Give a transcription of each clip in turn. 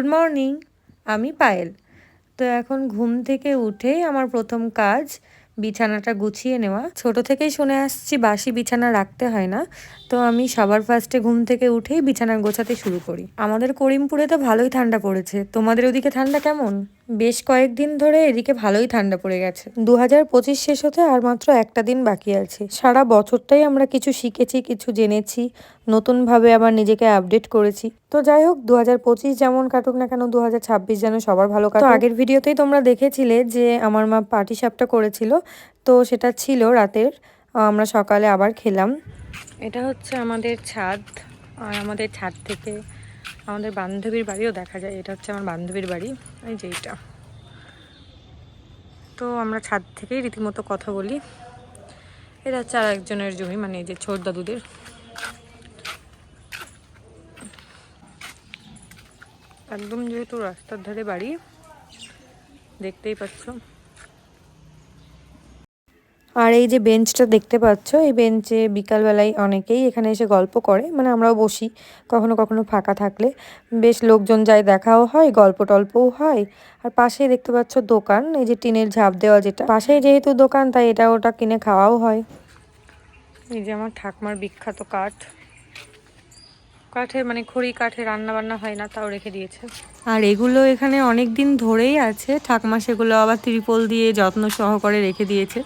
Good morning, আমি পায়েল। তো এখন ঘুম থেকে উঠেই আমার প্রথম কাজ বিছানাটা গুছিয়ে নেওয়া। ছোট থেকেই শুনে আসছি বাসি বিছানা রাখতে হয় না, তো আমি সবার ফার্স্টে ঘুম থেকে উঠেই বিছানা গোছাতে শুরু করি। আমাদের করিমপুরে তো ভালোই ঠান্ডা পড়েছে, তোমাদের ওদিকে ঠান্ডা কেমন? বেশ কয়েকদিন ধরে এদিকে ভালোই ঠান্ডা পড়ে গেছে। 2025 শেষ হতে আর মাত্র একটা দিন বাকি আছে। সারা বছরটাই আমরা কিছু শিখেছি, কিছু জেনেছি, নতুনভাবে আবার নিজেকে আপডেট করেছি। তো যাই হোক, 2025 যেমন কাটুক না কেন, 2026 যেন সবার ভালো কাটুক। তো আগের ভিডিওতেই তোমরা দেখেছিলে যে আমার মা পাটিসাপটা করেছিল, তো সেটা ছিল রাতের। আমরা সকালে আবার খেলাম। এটা হচ্ছে আমাদের ছাদ, আর আমাদের ছাদ থেকে আমাদের বান্ধবীর বাড়িও দেখা যায়। এটা হচ্ছে আমার বান্ধবীর বাড়ি, এই যে এটা। তো আমরা ছাদ থেকেই রীতিমতো কথা বলি। এটা হচ্ছে আর একজনের জমি, মানে এই যে ছোট দাদুদের। একদম যেহেতু রাস্তার ধারে বাড়ি, দেখতেই পাচ্ছ। আর এই যে বেঞ্চটা দেখতে পাচ্ছ, এই বেঞ্চে বিকালবেলায় অনেকেই এখানে এসে গল্প করে, মানে আমরাও বসি কখনো কখনো ফাঁকা থাকলে। বেশ লোকজন যায়, দেখাও হয়, গল্প টল্পও হয়। আর পাশেই দেখতে পাচ্ছ দোকান, এই যে টিনের ঝাঁপ দেওয়া, যেটা পাশেই যেহেতু দোকান তাই এটা ওটা কিনে খাওয়াও হয়। এই যে আমার ঠাকুমার বিখ্যাত কাঠ, কাঠের মানে খড়ি কাঠে রান্না বান্না হয় না, তাও রেখে দিয়েছে। আর এগুলো এখানে অনেক দিন ধরেই আছে, ঠাকুমা সেগুলো আবার ত্রিপল দিয়ে যত্ন সহকারে রেখে দিয়েছে।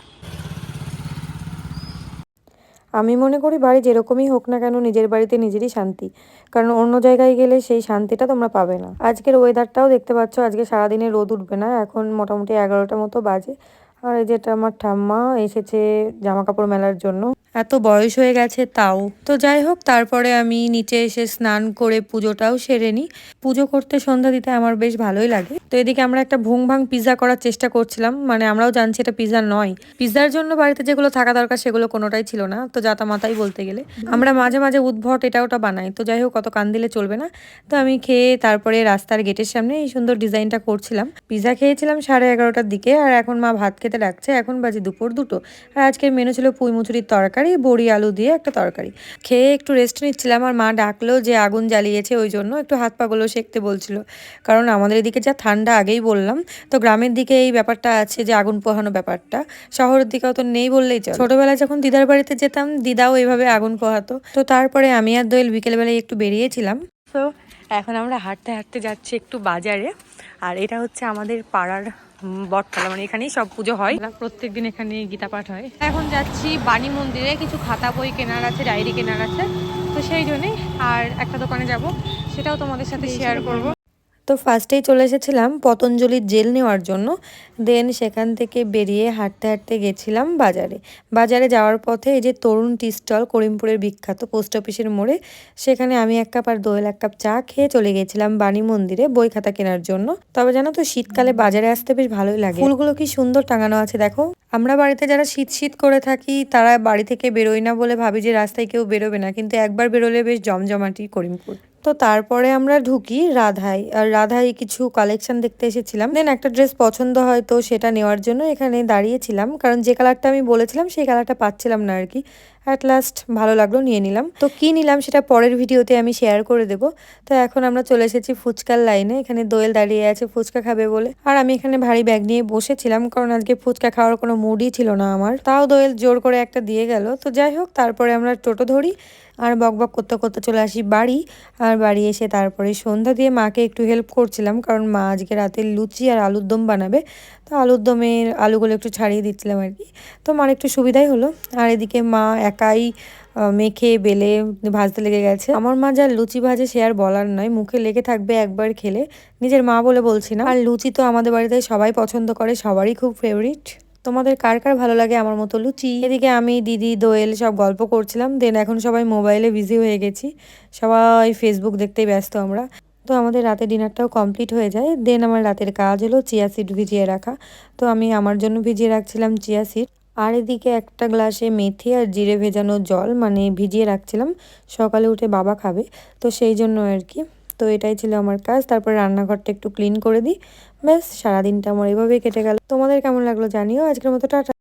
আমি মনে করি বাড়ি যেরকমই হোক না কেন, নিজের বাড়িতে নিজেরই শান্তি, কারণ অন্য জায়গায় গেলে সেই শান্তিটা তোমরা পাবে না। আজকের ওয়েদারটাও দেখতে পাচ্ছ, আজকে সারাদিনে রোদ উঠবে না, এখন মোটামুটি 11টা মতো বাজে। আর এই যেটা আমার ঠাম্মা এসেছে জামা কাপড় মেলার জন্য, এত বয়স হয়ে গেছে তাও। তো যাই হোক, তারপরে আমি নিচে এসে স্নান করে পুজোটাও সেরে নিই। পুজো করতে সন্ধ্যা দিতে আমার বেশ ভালোই লাগে। তো এদিকে আমরা একটা ভুং ভাং পিৎজা করার চেষ্টা করছিলাম, মানে আমরাও জানছি এটা পিৎজা নয়। পিৎজার জন্য বাড়িতে যেগুলো থাকা দরকার সেগুলো কোনোটাই ছিল না, তো জাতা মাতাই বলতে গেলে। আমরা মাঝে মাঝে উদ্ভট এটা ওটা বানাই, তো যাই হোক কত কান দিলে চলবে না। তো আমি খেয়ে তারপরে রাস্তার গেটের সামনে এই সুন্দর ডিজাইনটা করছিলাম। পিৎজা খেয়েছিলাম 11:30টার দিকে, আর এখন মা ভাত খেতে ডাকছে। এখন বাজে দুপুর 2টো। আর আজকের মেনু ছিল পুঁই মুচুরির তরকারি, বড়ি আলু দিয়ে একটা তরকারি। খেয়ে একটু রেস্ট নিচ্ছিলাম, আর মা ডাকলো যে আগুন জ্বালিয়েছে, ওই জন্য একটু হাত পাগুলো সেঁকতে বলছিল। কারণ আমাদের এদিকে যা ঠান্ডা, আগেই বললাম। তো গ্রামের দিকে এই ব্যাপারটা আছে যে আগুন পোহানো ব্যাপারটা, শহরের দিকেও তো নেই বললেই চলে। ছোটবেলায় যখন দিদার বাড়িতে যেতাম, দিদাও এইভাবে আগুন পোহাতো। তো তারপরে আমি আর দোয়েল বিকেলবেলায় একটু বেরিয়েছিলাম। তো এখন আমরা হাঁটতে হাঁটতে যাচ্ছি একটু বাজারে। আর এটা হচ্ছে আমাদের পাড়ার বটতলা, মানে এখানেই সব পুজো হয়, প্রত্যেকদিন এখানে গীতা পাঠ হয়। এখন যাচ্ছি বাণী মন্দিরে, কিছু খাতা বই কেনার আছে, ডায়েরি কেনার আছে, তো সেই জন্যই। আর একটা দোকানে যাব, সেটাও তোমাদের সাথে শেয়ার করব। তো ফার্স্টেই চলে এসেছিলাম পতঞ্জলির জেল নেওয়ার জন্য। দেন সেখান থেকে বেরিয়ে হাঁটতে হাঁটতে গেছিলাম বাজারে। বাজারে যাওয়ার পথে এই যে তরুণ টি স্টল, করিমপুরের বিখ্যাত, পোস্ট অফিসের মোড়ে, সেখানে আমি 1 কাপ আর দোয়েল 1 কাপ চা খেয়ে চলে গেছিলাম বাণী মন্দিরে বই খাতা কেনার জন্য। তবে জানো তো, শীতকালে বাজারে আসতে বেশ ভালোই লাগে। ফুলগুলো কি সুন্দর টাঙানো আছে দেখো। আমরা বাড়িতে যারা শীত শীত করে থাকি, তারা বাড়ি থেকে বেরোই না বলে ভাবি যে রাস্তায় কেউ বেরোবে না, কিন্তু একবার বেরোলে বেশ জমজমাটি করিমপুর। তো তারপরে আমরা ঢুকি রাধাই, আর রাধাই কিছু কালেকশন দেখতে এসেছিলাম। দেন একটা ড্রেস পছন্দ হয়, তো সেটা নেওয়ার জন্য এখানে দাঁড়িয়েছিলাম, কারণ যে কালারটা আমি বলেছিলাম সেই কালারটা পাচ্ছিলাম না আর কি। অ্যাট লাস্ট ভালো লাগলো, নিয়ে নিলাম। তো কি নিলাম সেটা পরের ভিডিওতে আমি শেয়ার করে দেবো। তো এখন আমরা চলে এসেছি ফুচকার লাইনে, এখানে দোয়েল দাঁড়িয়ে আছে ফুচকা খাবে বলে। আর আমি এখানে ভারী ব্যাগ নিয়ে বসেছিলাম, কারণ আজকে ফুচকা খাওয়ার কোনো মুডই ছিল না আমার। তাও দোয়েল জোর করে একটা দিয়ে গেল। তো যাই হোক, তারপরে আমরা টোটো ধরি, আর বকবক করতে করতে চলে আসি বাড়ি। আর বাড়ি এসে তারপরে সন্ধ্যা দিয়ে মাকে একটু হেল্প করছিলাম, কারণ মা আজকে রাতে লুচি আর আলুর দম বানাবে। তো আলুর দমের আলুগুলো একটু ছাড়িয়ে দিচ্ছিলাম আর কি। তো মার একটু সুবিধাই হলো। আর এদিকে মা একাই মেখে বেলে ভাজতে লেগে গেছে। আমার মা যা লুচি ভাজে সে আর বলার নয়, মুখে লেগে থাকবে একবার খেলে। নিজের মা বলে বলছি না। আর লুচি তো আমাদের বাড়িতে সবাই পছন্দ করে, সবারই খুব ফেভারিট। তোমাদের কার কার ভালো লাগে আমার মতো লুচি? এদিকে আমি, দিদি, দোয়েল সব গল্প করছিলাম। দেন এখন সবাই মোবাইলে বিজি হয়ে গেছি, সবাই ফেসবুক দেখতেই ব্যস্ত আমরা। তো আমাদের রাতে ডিনারটাও কমপ্লিট হয়ে যায়। দেন আমার রাতের কাজ হলো চিয়া সিড ভিজিয়ে রাখা। তো আমি আমার জন্য ভিজিয়ে রাখছিলাম চিয়া সিড। আর এদিকে একটা গ্লাসে মেথি আর জিরে ভেজানো জল, মানে ভিজিয়ে রাখছিলাম, সকালে উঠে বাবা খাবে, তো সেই জন্য আর কি। তো এটাই ছিল আমার কাজ। তারপর রান্নাঘরটা একটু ক্লিন করে দিই, ব্যাস সারাদিনটা আমার এভাবেই কেটে গেল। তোমাদের কেমন লাগলো জানিও। আজকের মতো টাটা।